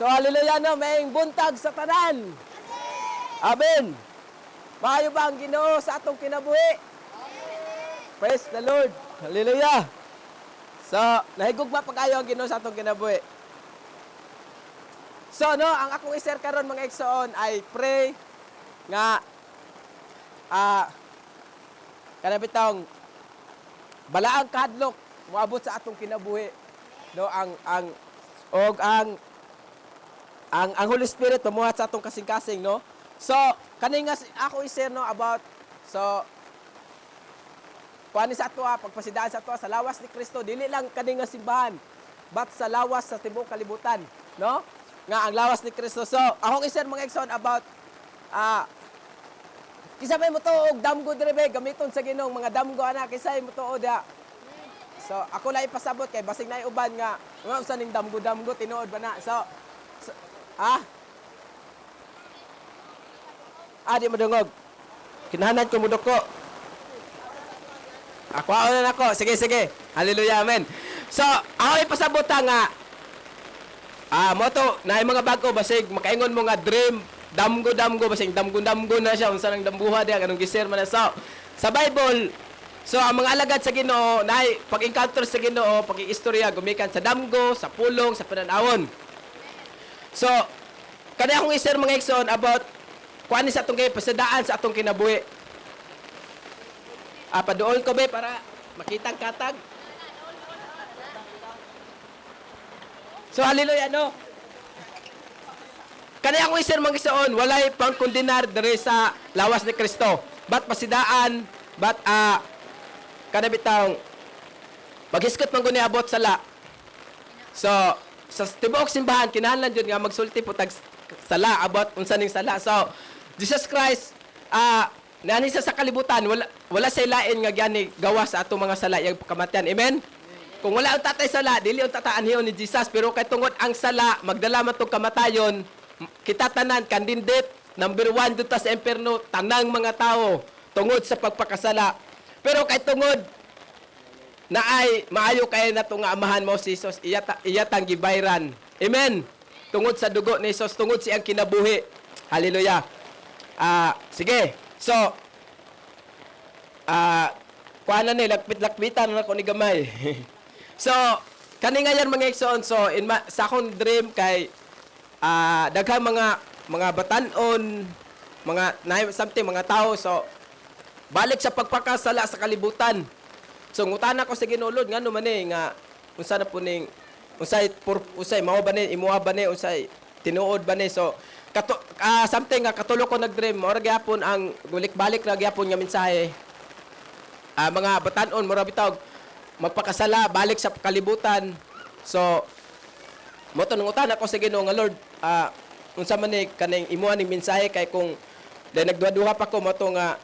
So hallelujah no, may buntag sa tanan. Amen. Maayo ba ang Ginoo sa atong kinabuhi? Praise the Lord. Hallelujah. So, nahigugma pag-ayo ang Ginoo sa atong kinabuhi. So, no, ang akong i-share karon mga igsoon ay pray nga kanabitang balaang kahadlok moabot sa atong kinabuhi. No, ang Holy Spirit tumuhat sa atong kasing-kasing, no? So, kani nga ako i-share no about kuani sa ato pagpasidaan sa ato sa lawas ni Kristo, dili lang kani nga simbahan, but sa lawas sa tibuok kalibutan, no? Nga ang lawas ni Kristo. So, akong i-share mga igsoon about kisabay mo to og damgo dire be gamiton sa Ginoo mga damgo ana kisay mo to da. So, ako lang ipasabot kay basig na uban nga usa ning damgo-damgo tinuod ba na. So di madungog. Kinahanglan ko mudoko. Ako na nako. Sige. Hallelujah, amen. So, ako ipasabot nga mo to na mga bago basig makaingon mo nga dream damgo basig damgo na siya unsa nang dambuha diha anong giser man sa Bible. So, ang mga alagad sa Ginoo nay pag-encounter sa Ginoo, pag-iistorya gumikan sa damgo, sa pulong, sa pananawon. So, kada akong i-share mga igsoon about kuan sa atong pasadaan sa atong kinabuhi. Paduol ko be para makitang katag. So, hallelujah, no? Kada akong i-share mga igsoon, walay pang kondenar diri sa lawas ni Kristo. But pasidaan, but kada bitang maghiskot man guni abot sala. So, sa tibuok simbahan kinahanglan jud nga magsulti po tag sala about unsa ning sala. So Jesus Christ nani sa kalibutan wala say lain nga gani gawa sa atong mga sala yang pagkamatian. Amen. Kung wala ang tatay sala dili ang tataan hiyon ni Jesus, pero kay tungod ang sala magdala man tong kamatayon, kita tanan kandindit number 1 dito sa impierno tanang mga tao tungod sa pagpakasala. Pero kay tungod na ay maayo kay nato nga amahan mo si Jesus iyatang gibayran. Amen. Tungod sa dugo ni Jesus, tungod siyang kinabuhi. Hallelujah. Sige. So kuana ni lakpit-lakpitan na ko ni gamay. So kani nga yan mga igsoon, so sa akong dream kay daghang mga batan-on, something mga tao, so balik sa pagpakasala sa kalibutan. So ngutana ko sa Ginoo ngano man nga unsa na po ning usay mao ba ni imuha ba ni usay tinuod ba ni. So something nga katulo ko nag-dream mo ra gyapon ang gulik-balik ra gyapon nga mensahe. Mga batan-on mura bitaw magpakasala balik sa kalibutan. So mo to ngutana ko sa Ginoo nga Lord, unsa man ni kaning imuha ning mensahe kay kung nagduha-duha pa ko mo to nga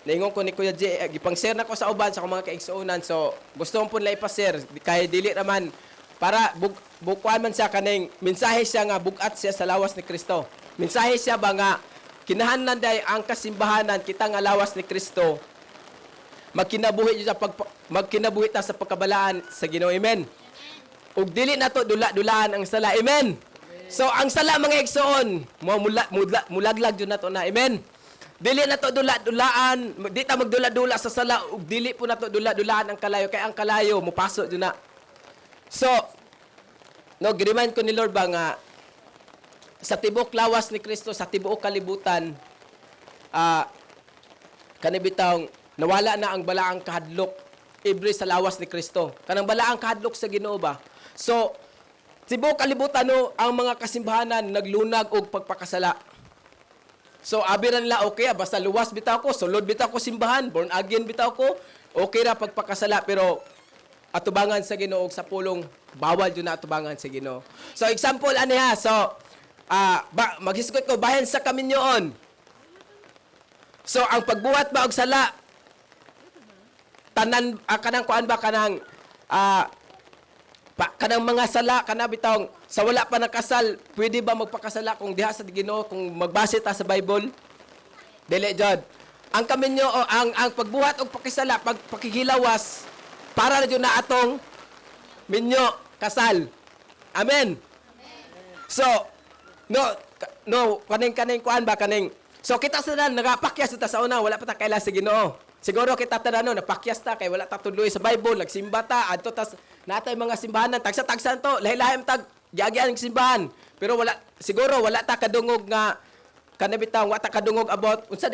naingon ko ni Kuya J, gipang-share na ko sa uban sa akong mga kaigsuonan. So, gusto ko po nila ipa-share. Kaya dili naman, para bukuan man siya kaning, mensahe siya nga bugat siya sa lawas ni Kristo. Mensahe siya ba nga, kinahanglan day ang kasimbahanan, kita nga lawas ni Kristo, magkinabuhi ta sa pagkabalaan sa Ginoo. Amen. Ug dili na to dula-dulaan ang sala. Amen. So, ang sala mga igsoon, mulaglag yun na to na. Amen. Dili na to dula-dulaan, di ta magdula-dula sa sala, ug dili po na to dula-dulaan ang kalayo, kay ang kalayo mupasok dun na. So, gi-remind ko ni Lord ba nga sa tibuok lawas ni Kristo, sa tibuok kalibutan, kanibitaw nawala na ang balaang kahadlok ibre sa lawas ni Kristo. Kanang balaang kahadlok sa Ginoo ba? So, tibuok kalibutan no, ang mga kasimbahanan naglunag og pagpakasala. So, abiran nila, okay, basta luwas bitaw ko, sulod bitaw ko simbahan, born again bitaw ko, okay ra pagpakasala, pero atubangan sa Ginoo sa pulong, bawal yun na atubangan sa Ginoo. So, example, aniha, so, maghisgot ko, bahin sa kaminyoon. So, ang pagbuhat ba og sala, tanan, kanang kuan ba, kanang mga sala, bitaw, sa wala pa nakasal, pwede ba magpakasala kung diha sa Ginoo, kung magbase ta sa Bible? Dili jud. Ang kaminyo o ang pagbuhat og pakisala, pagpakihilawas para na jud na atong minyo kasal. Amen. So, No, kaning kuan ba kaning. So kita sa tanan nagapakyas ta sa una, wala pa ta kaila sa Ginoo. Siguro kita tanan napakyas ta kay wala ta tuloy sa Bible, nagsimba ta adto tas natay mga simbahan tagsa-tagsan to, lahi-lahi tag giagian ng simbahan. Pero wala ta kadungog nga kanabitaw wa ta kadungog about unsa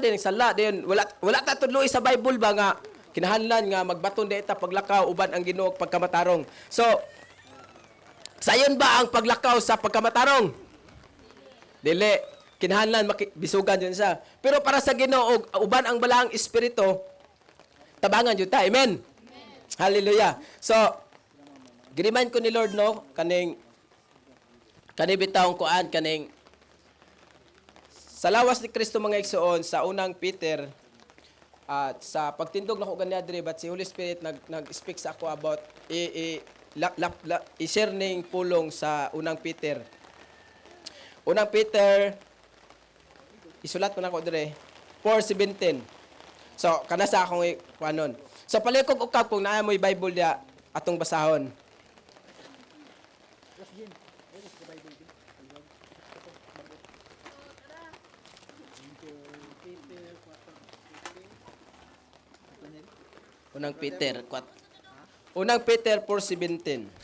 din sala din wala ta tuloy sa Bible ba nga kinahanglan nga magbaton di ta paglakaw uban ang Ginoo pagkamatarong. So sayon ba ang paglakaw sa pagkamatarong? Dili. Kinahanglan bisugan yun siya. Pero para sa Ginoo uban ang balaang espiritu, tabangan yun ta. Amen? Hallelujah. So, giniman ko ni Lord, no, kaning bitawng kuan, kaning sa lawas ni Kristo mga igsoon, sa unang Peter, at sa pagtindog na ko ganyan diri, but si Holy Spirit nag-speak sa ako about i-share ning pulong sa unang Peter. Unang Peter, isulat ko na ko dire 4:17. So kana sa akong kuanon. So palikog ukab kung naa mo'y Bible dia atong basahon. Unang Peter 4:17.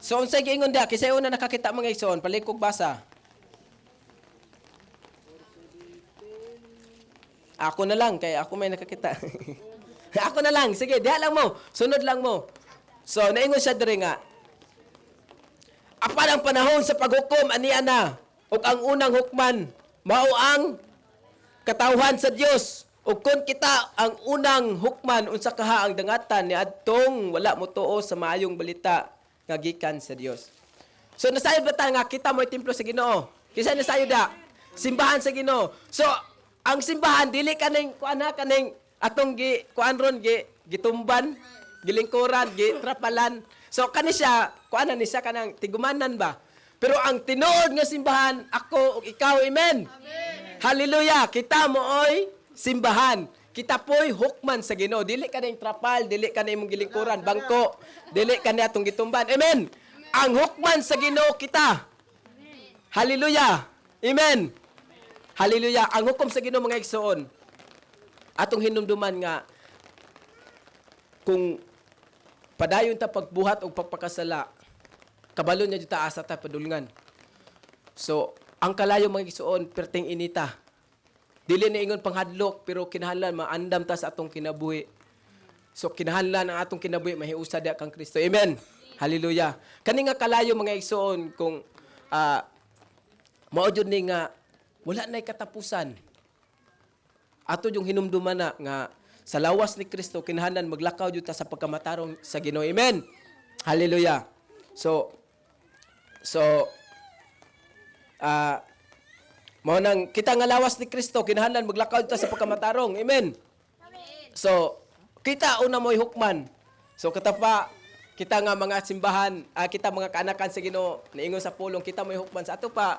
So, unsay giingon dia? Kisay una nakakita mga igsoon, palikog basa. Ako na lang, kaya ako may nakakita. Ako na lang, sige, diha lang mo. Sunod lang mo. So, naingon siya diri nga. Apan ang panahon sa paghukom, aniya na. O ang unang hukman, mao ang katawhan sa Dios. O kung kita ang unang hukman, unsa kaha ang dangatan ni adtong wala mo tuo sa maayong balita nga gikan sa Dios. So nasayod ba ta nga kita mo'y templo sa Ginoo? Kisa nasayod da? Simbahan sa Ginoo. So ang simbahan dili kaning kuan kaning atong kuan gitumban, gilingkuran, gitrapalan. So kani siya kuan ni siya kanang tigumanan ba? Pero ang tinuod nga simbahan ako ug ikaw, amen. Amen. Hallelujah. Kita mooy simbahan. Kita po'y hukman sa Ginoo. Dili ka na trapal, dili ka na imong gilingkuran, bangko, dili ka na atong gitumban. Amen. Ang hukman sa Ginoo kita. Hallelujah. Amen. Hallelujah. Ang hukom sa Ginoo mga igsoon, atong hinumduman nga, kung padayon ta pagbuhat o pagpakasala, kabalo niya dito asa ta padulngan. So, ang kalayo mga igsoon, perting inita. Dili na ingon panghadlok, pero kinahanglan maandam ta sa atong kinabuhi. So kinahanglan ang atong kinabuhi mahiusa diha kang Kristo. Amen. Hallelujah. Kani nga kalayo mga igsoon kung mao jud ni nga wala nay katapusan. Ato yung hinumduman na nga sa lawas ni Kristo kinahanglan maglakaw jud ta sa pagkamatarong sa Ginoo. Amen. Hallelujah. So mao nang kita nga lawas ni Kristo kinahanglan maglakaw ta sa pagkamatarong. Amen. So kita una mo'y hukman. So katapa kita nga mga simbahan, kita mga kaanakan sa Ginoo niingon sa pulong kita mo'y hukman sa ato pa.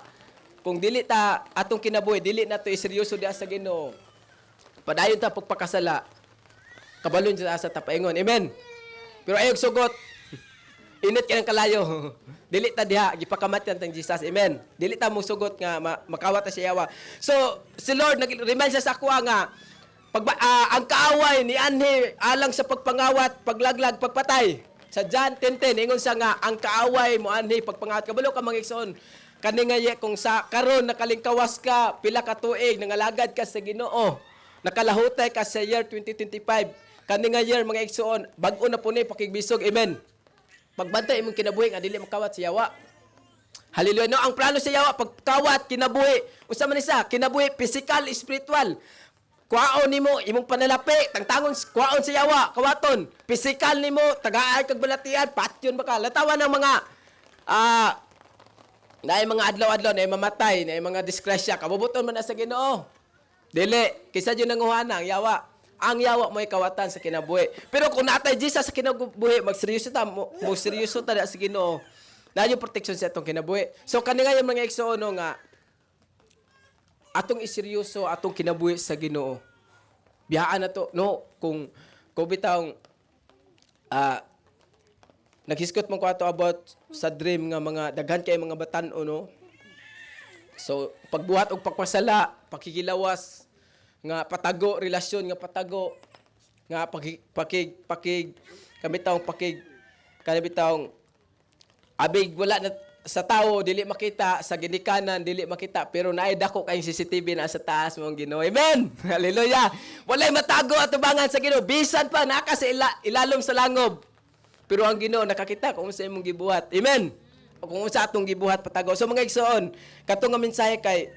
Kung dili ta atong kinabuhi, dili na to seryoso diha sa Ginoo. Padayon ta pagpakasala. Kabalon sa asa ta paingon. Amen. Pero ayog sugot. Init ka ng kalayo. Dili ta diha gipakamatyan tang Jesus. Amen. Dili ta mo sugot nga makawat ta sa yawa. So si Lord nag-remind siya sa ako nga ang kaaway ni anhi alang sa pagpangawat, paglaglag, pagpatay. Sa John 10:10 ingon siya nga ang kaaway mo anhi pagpangawat. Kabalo ka mga igsoon. Kani nga kung sa karon nakalingkawas ka pila ka tuig nangalagad ka sa Ginoo. Nakalahutay ka sa year 2025. Kani nga year mga igsoon, bag-o na po ni pakigbisog. Amen. Pagbantay imong kinabuhi nga dili makawat sa yawa. Hallelujah. No, ang plano sa yawa pagkawat kinabuhi. Unsa man isa? Kinabuhi physical, spiritual. Kuwaon nimo imong panalapi, tangtangon kuwaon sa yawa, kawaton. Physical nimo tagaay kag balatian, patyon ba ka? Latawan ng mga naay mga adlaw-adlaw naay mamatay, naay mga disgrasya, kabubuton man na sa Ginoo. Dili, kisa jud nanguhana ang yawa. Ang yawa mo'y kawatan sa kinabuhi. Pero kung natay Jesus sa kinabuhi, magseryoso ta, seryoso ta sa Ginoo. Na yung protection sa atong kinabuhi. So kani nga yung mga igsoon nga atong iseryoso atong kinabuhi sa Ginoo. biyaan na to, no? Kung bitang, naghiskot mo ko ato about sa dream nga mga daghan kay mga batan-o, no? So, pagbuhat og pagpasala, pakikilawas, nga patago, relasyon nga patago, nga kanabitawng abig wala na sa tao, dili makita, sa ginikanan, dili makita, pero naay dako kayong CCTV na sa taas mong Ginoo. Amen! Hallelujah! Walay matago at tubangan sa Ginoo. Bisan pa, naka sa ilalom sa langob. Pero ang Ginoo nakakita kung sa imong gibuhat. Amen! O kung sa atong gibuhat patago. So mga igsoon, katong nga mensahe kay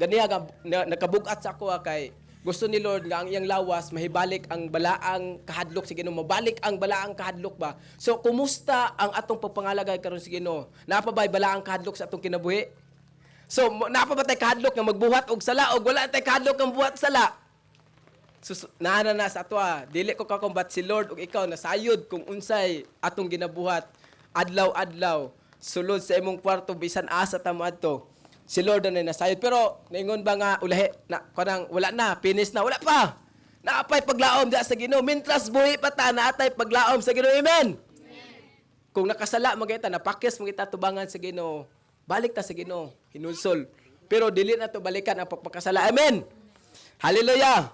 ganiya nakabugat sa ako kay gusto ni Lord nga ang iyang lawas mahibalik ang balaang kahadlok sa Ginoo, mabalik ang balaang kahadlok ba. So kumusta ang atong pagpangalagay karon sa Ginoo? Napa bay balaang kahadlok sa atong kinabuhi? So napa ba tay kahadlok nga magbuhat og sala o wala tay kahadlok nga buhat sala? So naana na sa ato dili ko kakombat si Lord ug ikaw nasayod kung unsay atong ginabuhat adlaw-adlaw sulod sa imong kwarto bisan asa ta moadto. Si Lord na nasayod. Pero, naingon ba nga, ulahi, na, kanang, wala na, finish na, wala pa. Naapay paglaom diya sa Ginoo. Mintras buhi pa ta, naatay paglaom sa Ginoo. Amen? Kung nakasala, magita, napakyas, magita, tubangan sa Ginoo. Balik ta sa Ginoo. Hinulsol. Pero, dili na to balikan ang pagpakasala. Amen? Hallelujah!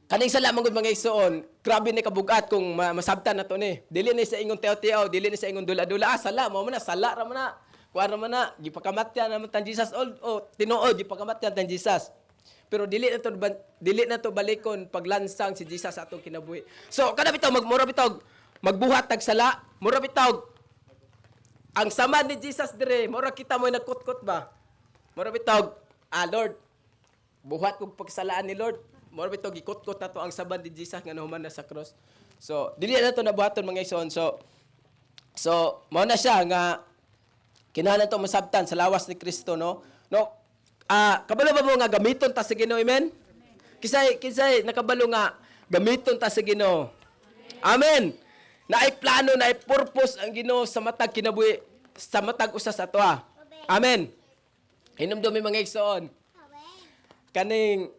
Kaning sala, mga igsoon, grabe ni kabugat kung masabtan na to ni. Dili ni sa ingon teo-teo, dili ni sa ingon dula-dula. Sala, mo na, sala ra mo na. Kuha naman na, gipakamatyan naman tan Jesus tinuod gipakamatyan tan Jesus. Pero dili na to balikon paglansang si Jesus sa atong kinabuhi. So kada bitaw mura bitaw magbuhat tag sala, mura bitaw ang sama ni Jesus dire, mura kita mo nagkutkot ba? Mura bitaw, Lord, buhat kog pagsalaan ni Lord. Mura bitaw gikutkot nato ang saban ni Jesus nga nahuman na sa cross. So dili na to nabuhaton mga igsoon. So mao na siya nga kinahanglan to masabtan sa lawas ni Kristo, no? No. Kabalo ba mo nga gamiton ta sa Ginoo, amen? Kisay nakabalo nga gamiton ta sa Ginoo. Amen. Naay plano, naay purpose ang Ginoo sa matag kinabuhi, sa matag usa sa ato. Amen. Hinumdumi mga igsoon.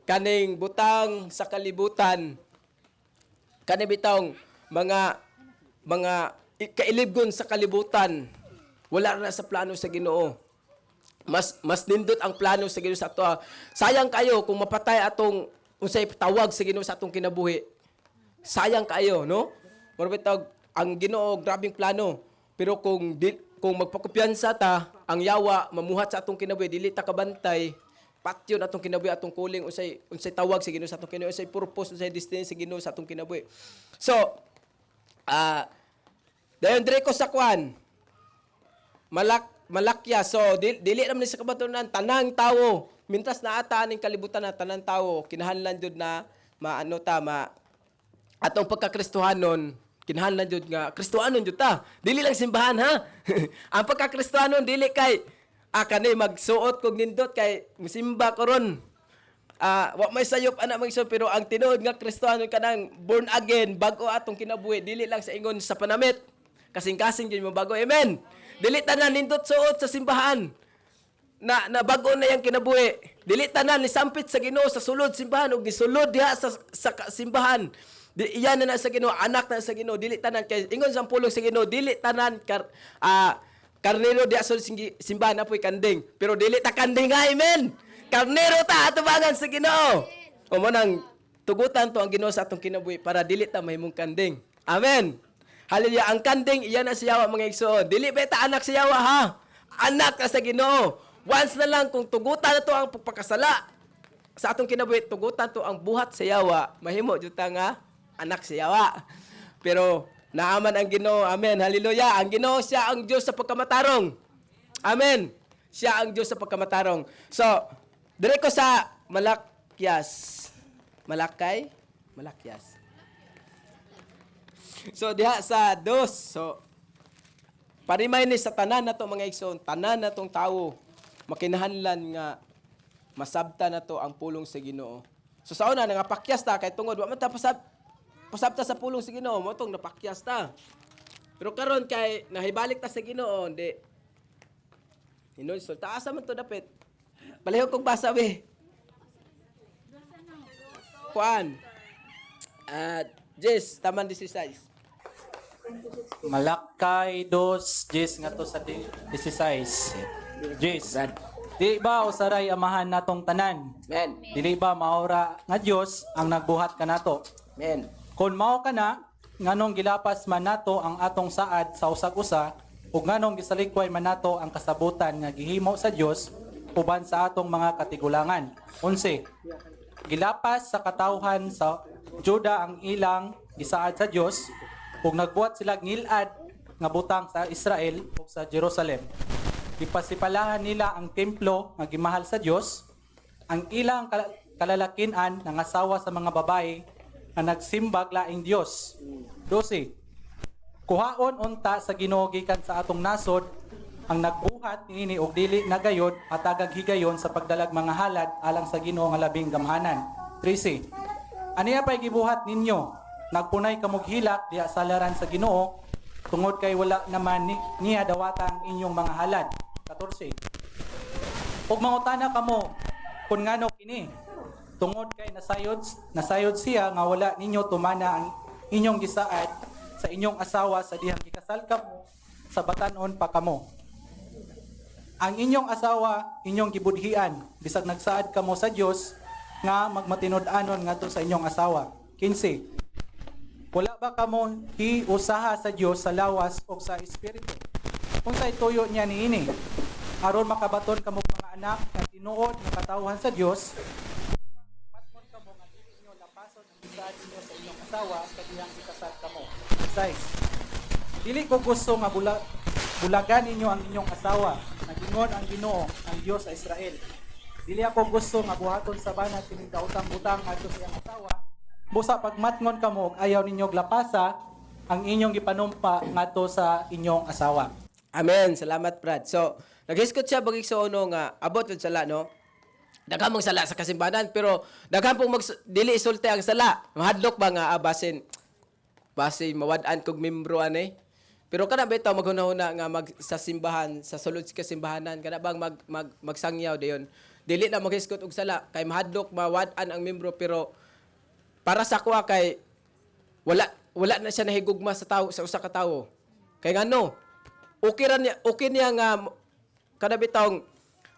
Kaning butang sa kalibutan. Kani bitong mga kailibgon sa kalibutan. Wala na sa plano sa Ginoo. Mas nindot ang plano sa Ginoo sa ato. Sayang kayo kung mapatay atong unsay tawag sa Ginoo sa atong kinabuhi. Sayang kayo, no? Murabitag ang Ginoo grabing plano. Pero kung magpakumpiyansa ta, ang yawa mamuhat sa atong kinabuhi, dili ta kabantay, patyon atong kinabuhi, atong kuling unsay tawag sa Ginoo sa atong kinabuhi, unsay purpose, unsay destiny sa Ginoo sa atong kinabuhi. So, dayon dire ko sa kwan, malakya. So dili naman sa kabatunan tanang tawo mintas naata ning kalibutan na tanang tawo kinahanglan jud na atong pagkakristohanon kinahanglan jud nga kristohanon jud ta, dili lang simbahan ha. Ang pagkakristohanon dili kay kani magsuot kog nindot kay musimba karon. Wa may sayop ana magso, pero ang tinuod nga kristohanon kanang born again, bag-o atong kinabuhi, dili lang sa ingon sa panamit. Kasing-kasing jud mo bago. Amen. Dili tanan nindot suot sa simbahan. Na bago na yang kinabuhi. Dili tanan ni sampit sa Ginoo sa sulod simbahan ug gisulod diha sa simbahan. Iyan na sa Ginoo, anak na sa Ginoo. Dili tanan kay ingon sa pulong sa Ginoo, dili tanan karnero diha sa simbahan apoy kanding. Pero dili ta kanding, amen. Karnero ta atubangan sa Ginoo. O mo nang tugutan to ang Ginoo sa atong kinabuhi para dili ta mahimong kanding. Amen. Hallelujah. Ang kanding, iyan na sa yawa mga igsoon. Dili ba ita anak sa yawa ha? Anak ka sa Ginoo. Once na lang kung tugutan na to ang pagpakasala sa atong kinabuhi, tugutan to ang buhat sa yawa, mahimo jud ta nga anak sa yawa. Pero naaman ang Ginoo. Amen. Hallelujah. Ang Ginoo siya ang Dios sa pagkamatarong. Amen. Siya ang Dios sa pagkamatarong. So, dire ko sa Malakyas. Malakyas. So diha sa 2. So parimay ni sa tanan nato mga igsoon, tanan natong tawo makinahanglan nga masabta nato ang pulong sa Ginoo. So sa una nangapakyas ta kay tungod wa man ta pasabta sa pulong sa Ginoo, mo tong napakyas ta. Pero karon kay nahibalik ta sa Ginoo, di hinulsol ta asa man to dapit. Palihog kog basa we. kuan. Jess, taman 16. Malakay 2, Jis nga to sa 16. Jis. Brad. Di ba usaray amahan natong tanan? Men. Dili ba maura nga Dios ang nagbuhat kanato? Men. Kung mao kana, nganong gilapas man nato ang atong saad sa usag-usa ug nganong gisalikway man nato ang kasabutan nga gihimo sa Dios uban sa atong mga katigulangan. 11. Gilapas sa katawhan sa Juda ang ilang gisaad sa Dios ug nagbuhat sila ngilad nga butang sa Israel ug sa Jerusalem. Gipasipalahan nila ang templo nga gimahal sa Dios, ang ilang kalalakinan nga asawa sa mga babae nga nagsimbag laing Dios. 12. Kuhaon unta sa Ginoo gikan sa atong nasod ang nagbuhat niini og dili nagayod hatagag higayon sa pagdalag mga halad alang sa Ginoo nga labing gamhanan. 13. Aniya pay gibuhat ninyo? Nagpunay kamog hilak diha sa laran sa Ginoo tungod kay wala naman niya dawata ang inyong mga halad. 14. Ug mangutana kamo kun ngano kini? Tungod kay nasayod siya nga wala ninyo tumana ang inyong gisaad sa inyong asawa sa dihang gikasal kamo sa batanon pa kamo. Ang inyong asawa inyong gibudhian bisag nagsaad kamo sa Dios nga magmatinud-anon ngadto sa inyong asawa. 15. Wala ba kamo hiusaha sa Dios sa lawas o sa espiritu? Unsay tuyo niya niini? Aron makabaton kamo mga anak nga tinuod nga katawhan sa Dios, matmon kamo nga dili niyo lapason ang gisaad ninyo sa inyong asawa sa dihang gikasal kamo. 6. Dili ko gusto nga bulagan ninyo ang inyong asawa, nagingon ang Ginoo, ang Dios sa Israel. Dili ako gusto nga buhaton sa banat kining kautang-butang adto sa iyang asawa. Busa pagmatngon kamo ayaw ninyo glapasa ang inyong gipanumpa ngadto sa inyong asawa. Amen. Salamat, Brad. So, nag-iskot siya bagay sa uno nga abot yung sala, no? Daghang mong sala sa kasimbahan, pero daghang pong dili isulti ang sala. Mahadlok ba nga basin mawad-an kog membro ani? Pero kana bitaw maghuna-huna nga sa simbahan, sa sulod sa kasimbahanan, kana bang magsangyaw dayon. Dili na mag-iskot og sala kay mahadlok mawad-an ang membro, pero para sa kuha kay wala na siya nahigugma sa tawo, sa usa ka tawo. Kay ngano? Okay niya nga kada bitawng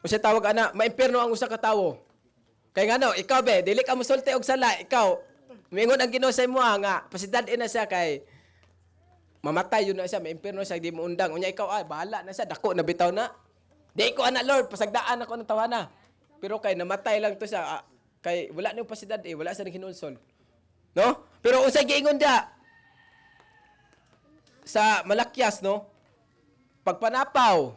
usa tawag ana, maimperno ang usa ka tawo. Kay ngano, ikaw be, dili ka mosulti og sala, ikaw mingon ang Ginoo sa imo nga pasidad na siya kay mamatay yun na siya, maimperno siya, di mo undang. Unya ikaw bahala na siya, dako na bitaw na. Di ko ana Lord, pasagdaan ako ng tawana. Pero kay namatay lang to siya, kay wala nang pasidad wala sa hinulsol. No? Pero unsay giingon dia sa Malakyas, no? Pagpanapaw,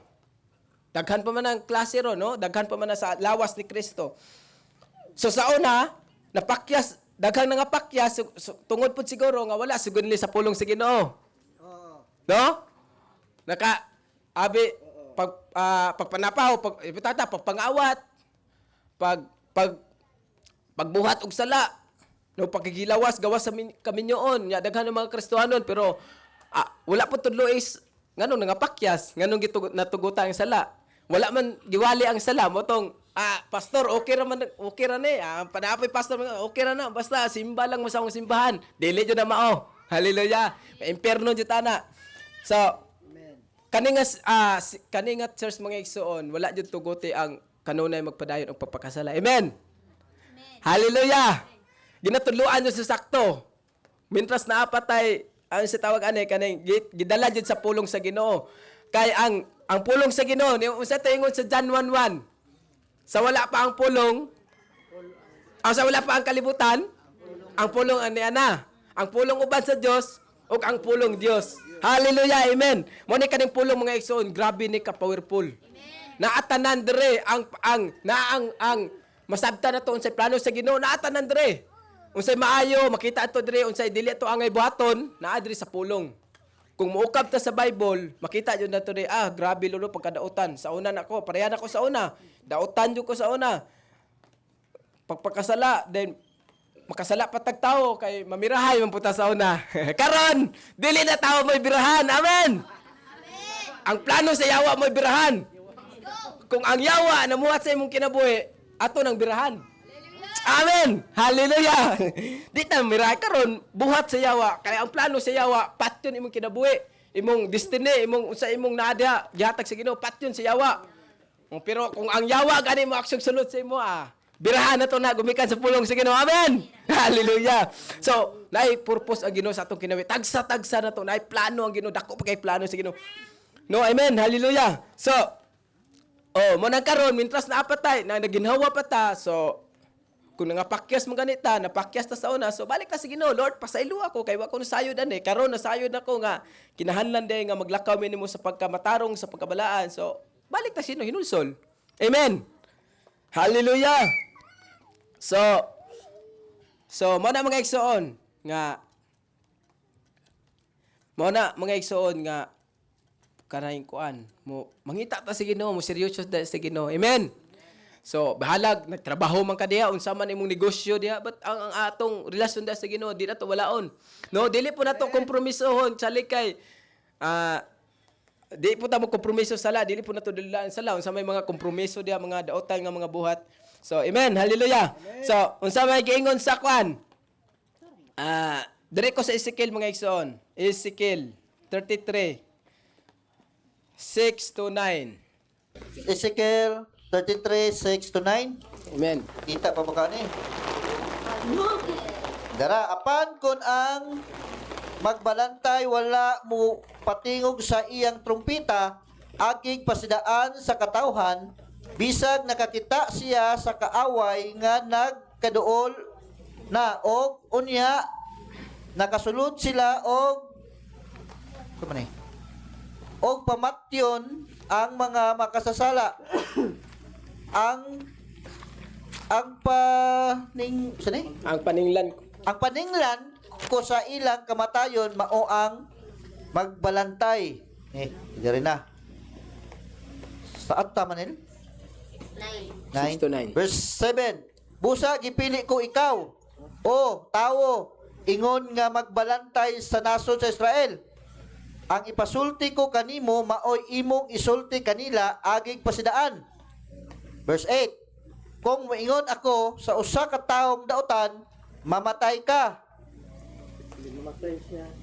daghan pa man ang klase ro, no? Daghan pa man na sa lawas ni Kristo. So sa una, napakyas, daghang nga pakyas, tungod pud siguro nga wala sugunli sa pulong sa Ginoo. No? Pagpanapaw, pagpangawat, pagbuhat og sala, no, pagkigilawas gawas sa kaminyoon, nya daghan ng mga Kristohanon, pero wala po tudlo is nganong nangapakyas, nganong natugutan ang sala. Wala man giwali ang sala mo tong pastor okay ra ni. Panapoy pastor okay ra na, basta simba lang mo sa akong simbahan. Dili jud na mao. Hallelujah. Imperno jud ana. So kaninga church mga igsoon, wala jud tuguti ang kanunay magpadayon og pagpakasala. Amen. Hallelujah. Ginatuluan nyo sa sakto. Mintras naapatay ang sa tawag ani kaning gidala jud sa pulong sa Ginoo. Kay ang pulong sa Ginoo ni unsa taingon sa John 1:1. Sa wala pa ang pulong, sa wala pa ang kalibutan, ang pulong ani ana. Ang pulong uban sa Dios ug ang pulong Dios. Hallelujah. Amen. Mo ni kaning pulong mga igsoon, grabe ni ka powerful. Naatanan dire ang masabta na to unsay plano sa Ginoo, naatanan dire. Unsay maayo makita ato dire, unsay dili ato angay buhaton, naa dire sa pulong. Kung muukab ta sa Bible, makita jud nato dire, grabe lolo pagkadautan. Sa una nako, pareha nako sa una. Dautan jud ko sa una. Pagpakasala, then makasala pa tag tawo kay mamirahay man puta sa una. Karon, dili na tawo mo'y birahan. Amen. Ang plano sa yawa mo'y birahan. Kung ang yawa namuhat sa imong kinabuhi, ato nang birahan. Amen! Hallelujah! Di ta miray karon buhat sa yawa. Kaya ang plano sa yawa, patyon imong kinabuhi. Imong destiny, imong sa imong nada, gihatag sa Ginoo, patyon sa yawa. Pero kung ang yawa gani mo aksyon sulod sa imo, birahan na to na gumikan sa pulong sa Ginoo. Amen! Hallelujah! So, naay purpose ang Ginoo sa atong kinabuhi. Tagsa-tagsa na to, naay plano ang Ginoo, dako pa kay plano sa Ginoo. No, amen. Hallelujah. So, mo nagkaroon mintras na apatay, na naginhawa pa ta. So, kung nangapakyas mo ganita, napakyas ta sa una, so balik ta sa Ginoo, Lord, pasaylo ako kay wa ko nasayod ani. Karon nasayod nako nga kinahanglan day nga maglakaw mi nimo sa pagkamatarong sa pagkabalaan. So, balik ta sino hinulsol. Amen. Hallelujah. So mo na mga igsoon nga kanayong kuan mo mangita ta sa Ginoo, mo seryoso ta sa Ginoo. Amen. So, bahalag, nagtrabaho man ka diha, unsa man imong negosyo diha, but ang atong relasyon da sa Ginoo, di na to walaon. No, dili po na to kompromisohon, sali kay, di po ta mo kompromiso sala, dili po na to dulaan sala, unsa may mga kompromiso diha, mga daotan nga mga buhat. So, amen, hallelujah. Amen. So, unsa may giingon sa kwan? Dire ko sa Ezekiel mga igsoon, Ezekiel 33, 6 to 9. Ezekiel 33, 6 to 9. Amen. Kita pa ba ka ni? Dara, apan kun ang magbalantay wala mo patingog sa iyang trumpita, agig pasidaan sa katawhan, bisag nakakita siya sa kaaway nga nagkaduol na og unya nakasulod sila og kumanay og pamatyon ang mga makasasala. ang Paninglan ang paninglan ko sa ilang kamatayon mao ang magbalantay. Diri na. Saan ta manil? 6 to 9. Verse 7. Busa gipili ko ikaw, o tawo, ingon nga magbalantay sa nasod sa Israel. Ang ipasulti ko kanimo maoy imong isulti kanila agig pasidaan. Verse 8. Kung moingon ako sa usa ka taong daotan, mamatay ka.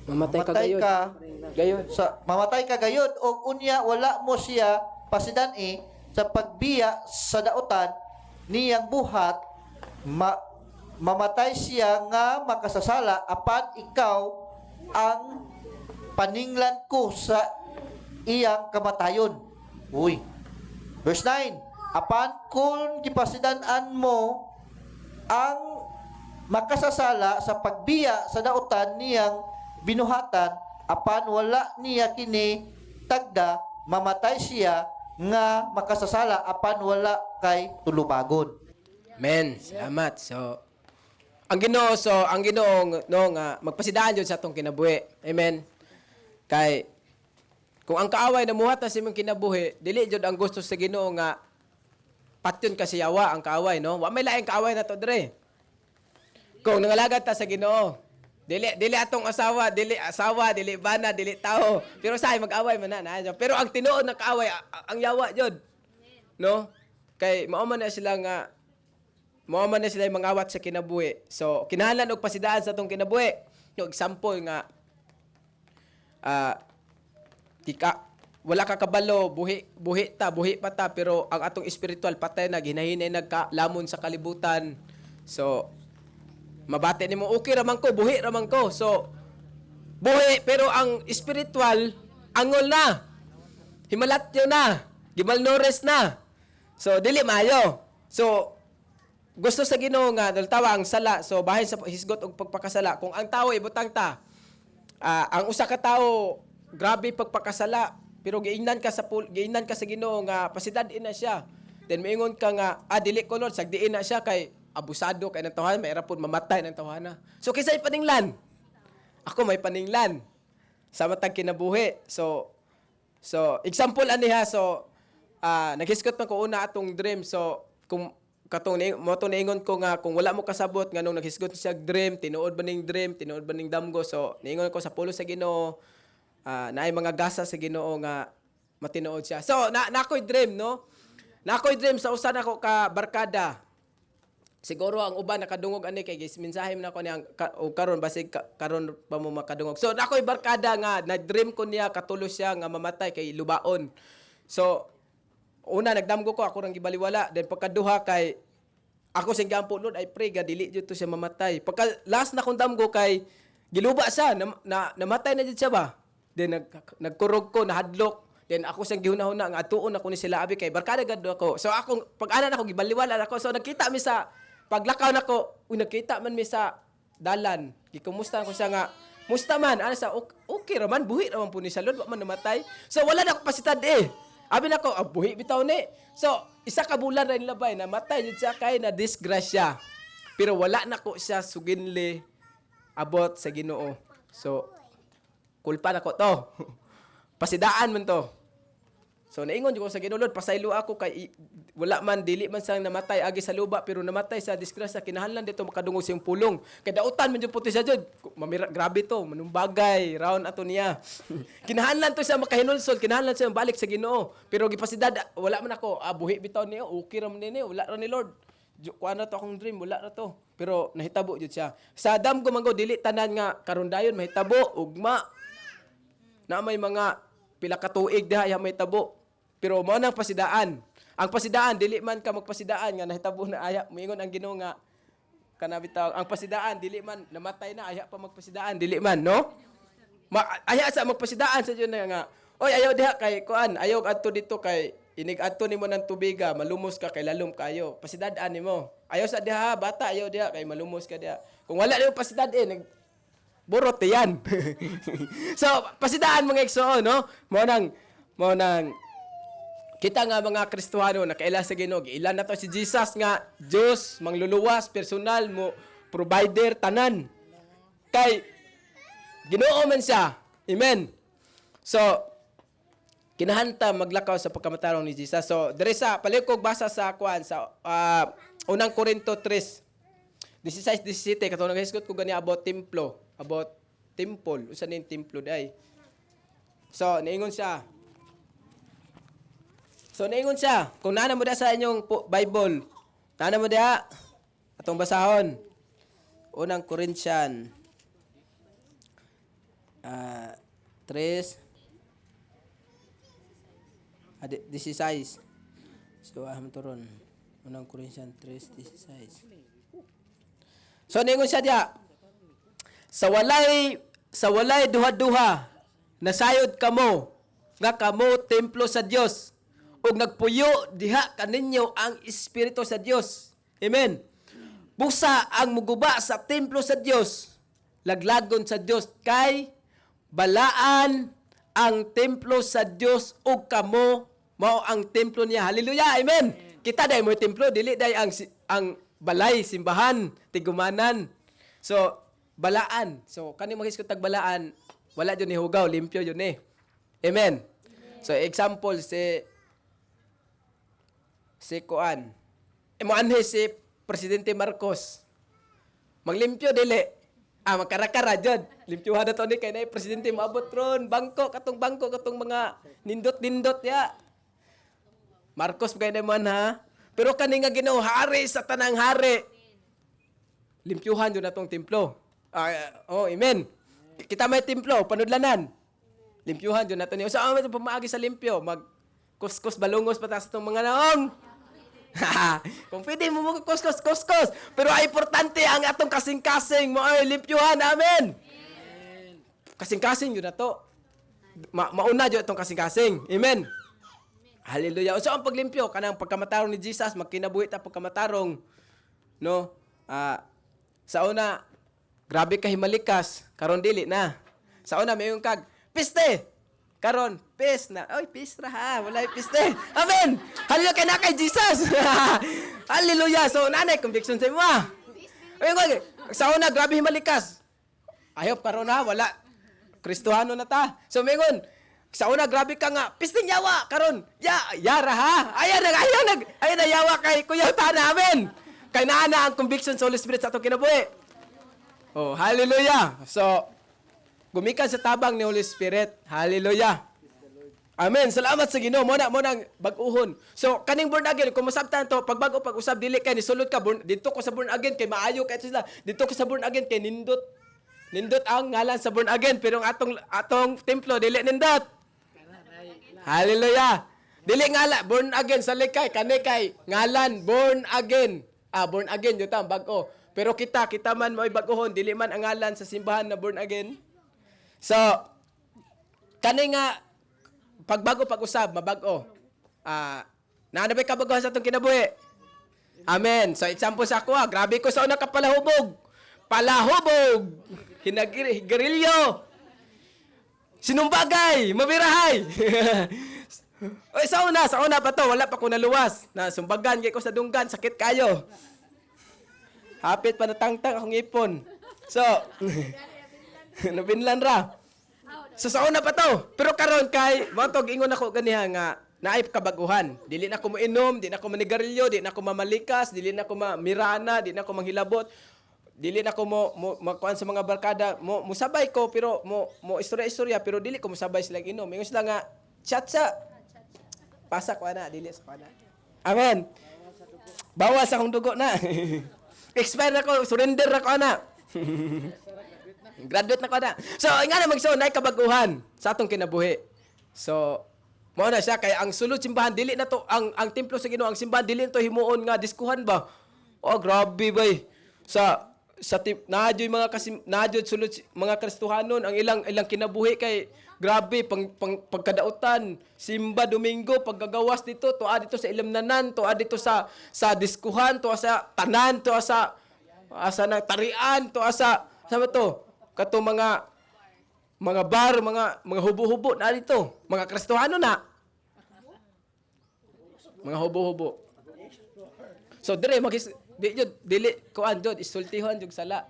Mamatay ka gayod. Mamatay ka gayod og unya wala mo siya pasidani sa pagbiya sa daotan niyang buhat, mamatay siya nga makasasala apan ikaw ang paninglan ko sa iyang kamatayon. Uy. Verse 9. Apan kung gipasidan-an mo ang makasasala sa pagbiya sa daotan niyang binuhatan, apan wala niya kini tagda, mamatay siya nga makasasala apan wala kay tulubagon. Amen. Salamat. So, ang Ginoo no nga magpasidaan jud sa atong kinabuhi. Amen. Kay kung ang kaaway namuhat na sa imong kinabuhi, dili jud ang gusto sa Ginoo nga patyon ka siyawa ang kaaway, no? Wa may laing kaaway na to dire. Kung nangalagad ta sa Ginoo, dili atong asawa, dili bana, dili tao. Pero say mag-away man na. Pero ang tinuod na kaaway ang yawa jud. No? Kay mao man na sila mangawat sa kinabuhi. So kinahanglan og pasidaan sa atong kinabuhi. Yung example nga wala ka kabalo, buhi pa ta, pero ang atong espiritual patay na, ginahinay nagkalamon sa kalibutan. So, mabati nimo okay raman ko, buhi raman ko. So, buhi, pero ang espiritual, angol na. Himalatyo na. Gimalnores na. So, dili maayo. So, gusto sa Ginoo nga, daltawa ang sala. So, bahin sa hisgot og pagpakasala. Kung ang tao ibutang ta, ang usa ka tao, grabe pagpakasala, pero giingnan ka sa Ginoo nga pasidad-in na siya. Then moingon ka nga dili ko Lord, sagdiin na siya kay abusado kay nang tawhana, may rapon mamatay nang tawhana. So kisay paninglan. Ako may paninglan sa matag kinabuhi. So example ani ha. So naghiskot man ko una atong dream. So kung katong mo to niingon ko nga kung wala mo kasabot nga nung naghisgot siya dream, tinuod ba ning damgo. So niingon ko sa pulo sa Ginoo, naay mga gasa sa Ginoo nga matinuod siya. So, nakoy dream, no? Nakoy dream sa usa nako ka barkada. siguro ang uban nakadungog ani kay gismensahe man ako niya o karon basig karon pa mo makadungog. So nakoy barkada nga na-dream ko niya katulo siya nga mamatay kay lubaon. So una nagdamgo ko ako rang gibaliwala, then pagkaduha kay ako sing gampo Lord I pray ga dili jud to siya mamatay. Pagka last na kong damgo kay giluba siya namatay na jud siya ba. Then nagkurog ko nahadlok. Then ako siyang gihunahuna nga atuon ako ni sila abi kay barkada gad ako. So akong pag-ana nako gibaliwala ako. So nakita mi sa paglakaw nako, nakita man mi sa dalan. Gikumusta ko siya nga, musta man, ano sa okay raman, buhi raman po ni sa Lord, wa man namatay. So wala na kapasidad Abi nako, buhi bitaw ni. So isa ka bulan rin labay, namatay jud siya kay na disgrasya. Pero wala na ko siya suginli abot sa Ginoo. So kulpa na ko to. Pasidaan man to. So naingon ko sa Ginoo, Lord, pasaylo ako kay wala man dili man sang namatay agi sa luba pero namatay sa disgrasya kinahanglan dito makadungog siyang pulong. Kay dautan man jud puti siya jud. Grabe to, manumbagay round ato niya. Kinahanglan to siya makahinulsol, kinahanglan siya balik sa Ginoo. Pero gipasidad wala man ako, buhi bitaw niya, okay ra man ni wala ra ni Lord. Kuan na to akong dream, wala ra to. Pero nahitabo jud siya. Sa Adam ko manggo dili tanan nga karon dayon mahitabo ugma. Na may mga pila ka tuig diha may tabo. Pero mao nang pasidaan. Ang pasidaan dili man ka magpasidaan nga nahitabo na aya moingon ang Ginoo nga kanabitaw ang pasidaan dili man namatay na aya pa magpasidaan dili man no? Aya sa magpasidaan sa jud nga oy ayaw diha kay kuan ayaw adto dito kay inig adto nimo ng tubiga malumos ka kay lalom kayo pasidaan nimo. Ayaw sa diha bata ayaw diha kay malumos ka diha. Kung wala nimo pasidad nag burot yan. So pasidaan mga igsoon no? Mao nang kita nga mga Kristohano nakaila sa Ginoo, ilan na to si Jesus nga Dios, mangluluwas, personal mo, provider tanan. Kay Ginoo man siya. Amen. So kinahanta maglakaw sa pagkamatarong ni Jesus. So dire sa palikog basa sa kuan sa unang Korinto 3 16-17 katong naghisgot ko gani about templo, about temple, usa ning templo day. So niingon siya, kung nana mo da sa inyong Bible, nana mo da, atong basahon. Unang Corinthian 3:16. So, aham turon. Unang Corinthian 3:16. So, ningon siya diya, sa walay duha-duha, nasayod kamo, nga kamo templo sa Dios ug nagpuyo diha kaninyo ang Espiritu sa Dios. Amen. Busa ang muguba sa templo sa Dios, laglagon sa Dios kay balaan ang templo sa Dios ug kamo mao ang templo niya. Hallelujah. Amen. Kita day mo templo dili day ang balay simbahan tigumanan. So balaan. So kani maghisgot tag balaan, wala jud ni hugaw, limpyo jud ni. Amen. So example si kuan. Imo anhi si Presidente Marcos. Maglimpyo dili. Magkarakara jud. Limpyuhan na to ni kay na presidente maabot ron bangko katong mga nindot-nindot ya. Marcos kay na man ha. Pero kani nga Ginoo hari sa tanang hari. Limpyuhan jud natong templo. Amen. Kita may templo panudlanan. Limpyuhan jud nato ni. Usa man pamaagi sa limpyo mag kuskus balungos patas itong mga naong. Kung pwede mo kuskus. Pero ay importante ang atong kasing-kasing mo ay limpyuhan. Amen. Kasing-kasing yun na to. Mauna yun itong kasing-kasing. Amen. Hallelujah. So ang paglimpyo, kanang pagkamatarong ni Jesus, magkinabuhi ta pagkamatarong. No? Sa una, grabe ka himalikas. Karon dili na. Sa una, may yung kag, piste! Karon, peace na. Oy, peace ra ha. Wala piste. Amen. Hallelujah kay na kay Jesus. Hallelujah. So nanay conviction sa imo. Ayun sa una grabe himalikas. Ayop karon na wala Kristohano na ta. So mingon sa una grabe ka nga pisting yawa karon. Yara ha. Ayan na yawa kay Kuya Tana. Amen. Kay naana ang conviction sa Holy Spirit sa atong kinabuhi. Oh, hallelujah. So gumikan sa tabang ni Holy Spirit. Hallelujah. Amen. Salamat sa Ginoo. Mo nang bag-uhon. So kaning born again kung masabtan to pag bago pag usab dili kay nisulod ka dito ko sa born again kay maayo kay sila. Dito ko sa born again kay nindot. Nindot ang ngalan sa born again pero ang atong templo dili nindot. Hallelujah. Dili ngala born again sa likay kani kay ngalan born again. Born again jud ta bag-o. Pero kita man mo'y bag-ohon dili man ang ngalan sa simbahan na born again. So kani nga pagbago pag-usab mabag-o. Naanabay kabaguhan sa atong kinabuhi. Amen. So example sa ako, grabe ko sa una ka palahubog. Palahubog. Hinagirilyo. Sinumbagay, mabirahay. Oy, sa una pa to, wala pa ko naluwas. Na sumbagan kay ko sa dunggan, sakit kayo. Hapit pa natangtang akong ipon. So, nabinlan ra. So sa una pa to. Pero karon kay matog ingon ako ganiha nga naay kabaguhan. Dili na ko moinom, di na ko manigarilyo, di na ko mamalikas, dili na ko mamirana, di na ko manghilabot. Dili na ko makuan sa mga barkada. Musabay ko pero mo istorya pero dili ko musabay sila inom. Ingon sila nga chatsa. Pasak ko na, dili sa kana. Amen. Bawas akong dugo na. Expire na ko, surrender na ko na. Graduate na ko na. So, nga na magso na kabaguhan sa atong kinabuhi. So, mao na siya kay ang sulod simbahan dili na to ang templo sa Ginoo, ang simbahan dili to himuon nga diskuhan ba. Oh, grabe bay. Sa naadyoy mga naadyoy sulod mga Kristohanon ang ilang kinabuhi kay grabe pagkadautan, simba Domingo, paggagawas dito, tuwa dito sa ilimnanan, tuwa dito sa diskuhan, tuwa sa tanan, tuwa sa nang tarian, tuwa sa to kato mga bar, mga hubo-hubo na dito. Mga Kristohano na. Mga hubo-hubo. So dire dili kuan jud isultihon jud sala.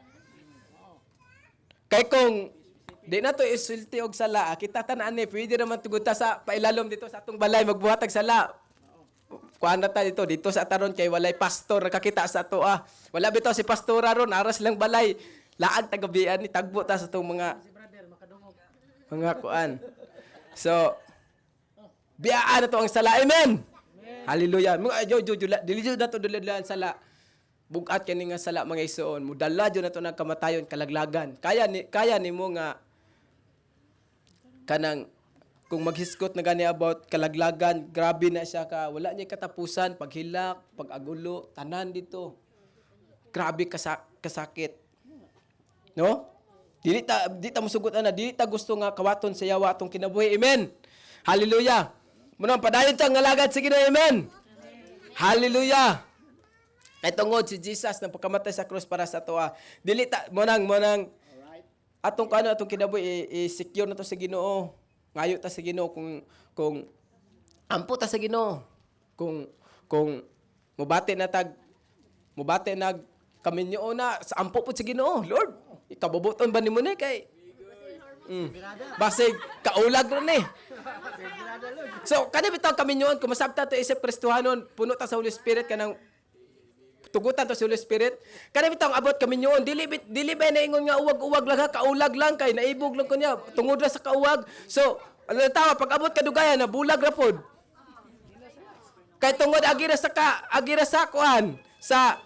Kay kung di na to isulti og sala, kita tanan ni pwede naman tuguta sa pailalom dito sa atong balay magbuhatag sala. Kuan na ta dito sa taron kay walay pastor kakita sa to Wala bitaw si pastora ron, aras lang balay. Laan tagabian ni tagbo ta sa tong mga kuan. So biyaan na to ang sala. Amen. Hallelujah. Mga dili jud na to dulan sala. Bugat kani nga sala mga igsoon. Mudala jud na to ng kamatayon kalaglagan. Kaya nimo nga kanang kung maghiskot na gani about kalaglagan, grabe na siya ka. Wala niya katapusan, paghilak, pag-agulo, tanan dito. Grabe kasakit. No? Dili ta musugot na, dili ta gusto nga kawaton sa yawa atong kinabuhi. Amen. Hallelujah. Munang padayon ta nga lagad sa Ginoo. Amen. Hallelujah. Kay tungod si Jesus nang pagkamatay sa krus para sa toa. Dili ta monang atong kinabuhi i-secure na to sa Ginoo. Ngayo ta sa Ginoo kung ampo ta sa Ginoo. Kung mubati nag kaminyo na sa ampo po sa Ginoo. Lord, ikabubuton ba nimo ni kay basig kaulag ron eh. So kani bitaw kaminyoon kung masabta to isip Kristohanon, puno ta sa Holy Spirit kanang tugutan to sa Holy Spirit. Kani bitaw abot kaminyoon, dili ba naingon nga uwag-uwag lang kaulag lang kay naibog lang kunya tungod ra sa kauwag. So ano tawa pag abot kadugayan na bulag ra pod. Kay tungod agira sa kuan sa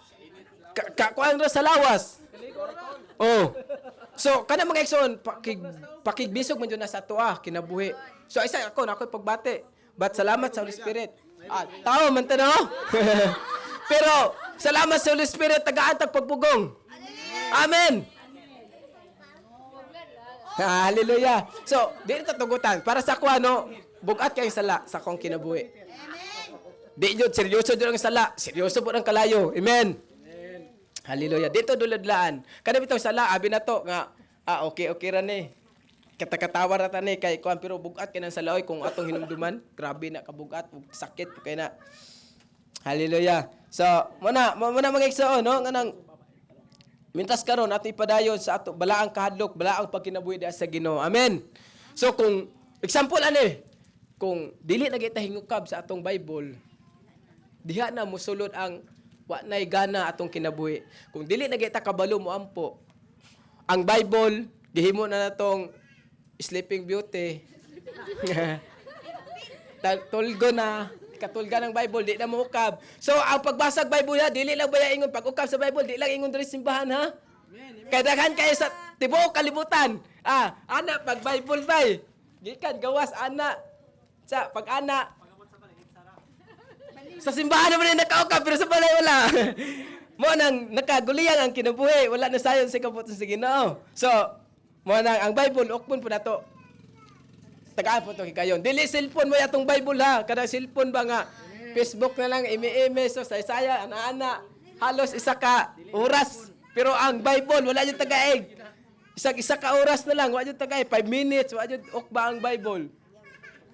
kuan ra sa lawas. Oh. So kana mga igsoon pakigbisog man jud na sa tuwa kinabuhi. So isa ako na ako'y pagbati. But salamat sa Holy Spirit. Tao man ta no. Pero salamat sa Holy Spirit tagaan tag pagpugong. Amen. Hallelujah. So, di ito tugutan. Para sa ako, bugat kayong sala sa akong kinabuhi. Di yun, seryoso doon ang sala. Seryoso po ang kalayo. Amen. Hallelujah. Dito duladlaan. Kada bitaw sala, abi na to, nga, okay ran eh. Katakatawa ra tan eh, kay kuan pero bugat kay nang sala, oy, kung atong hinumduman, grabe na kabugat, sakit po kay na. Hallelujah. So, muna mga igsoon, no? Nga nang, mintas karon ato ipadayon sa ato balaang kahadlok, balaang pagkinabuhi diha sa Ginoo. Amen. So kung example kung dili na kita hingukab sa atong Bible, diha na mosulod ang wa nay gana atong kinabuhi. Kung dili na kita kabalo mo ampo, ang Bible gihimo na natong Sleeping Beauty. tulgo na, katulga ng Bible, di na mo ukab. So, ang pagbasag Bible ha, dili lang baya ingon, pag ukab sa Bible, di lang ingon diri simbahan ha. Kaya daghan kayo sa tibuok kalibutan. Ana, pag Bible bay, gikan gawas, ana. Sa, pag ana, sa simbahan naman yung nakaukab, pero sa balay wala. Mo nang nakaguliyang ang kinabuhi, wala na sayon sa kabuton sa Ginoo. So, mo nang ang Bible, ukpon po na to. Tagaan po ito kayon. Dili cellphone mo yatong Bible ha. Kada cellphone ba nga, Facebook na lang, imi-imi, so saya ana-ana. Halos isa ka oras. Pero ang Bible, wala yung tagaig. Isa ka oras na lang, wala yung tagaig. 5 minutes, wala yung ukba ang Bible.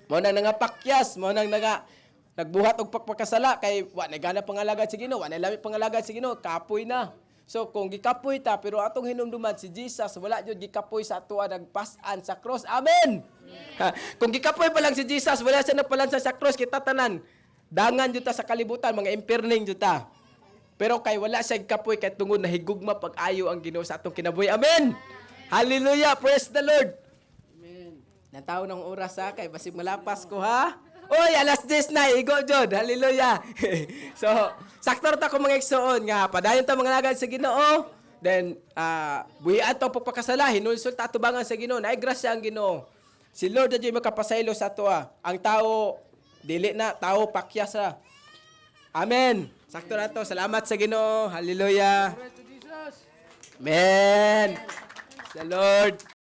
Mo nang nangapakyas, mo nang nagbuhat og pagpakasala kay wa na gana pangalagad si Ginoo, wa na lami pangalagad si Ginoo, kapoy na. So kung gikapoy ta pero atong hinumduman si Jesus wala jud gikapoy sa atoa nagpas-an sa cross. Amen. Ha, kung gikapoy pa lang si Jesus wala siya napalansa sa cross kita tanan. Dangan jud ta sa kalibutan mga imperning jud ta. Pero kay wala siya gikapoy kay tungod na higugma pag-ayo ang Ginoo sa atong kinabuhi. Amen. Hallelujah. Praise the Lord. Amen. Nataw ng oras ha kay basig malapas ko ha. Oy, alas 10 na, igo jud. Hallelujah. So, sakto ta ko mga igsoon nga padayon ta mga lagad sa Ginoo. Then buhian to pagpakasala, hinulsol ta tubangan sa Ginoo. Naay grasya ang Ginoo. Si Lord adyo makapasaylo sa ato. Ang tao dili na, tao pakyas ra. Amen. Sakto na to. Salamat sa Ginoo. Hallelujah. Amen. The Lord.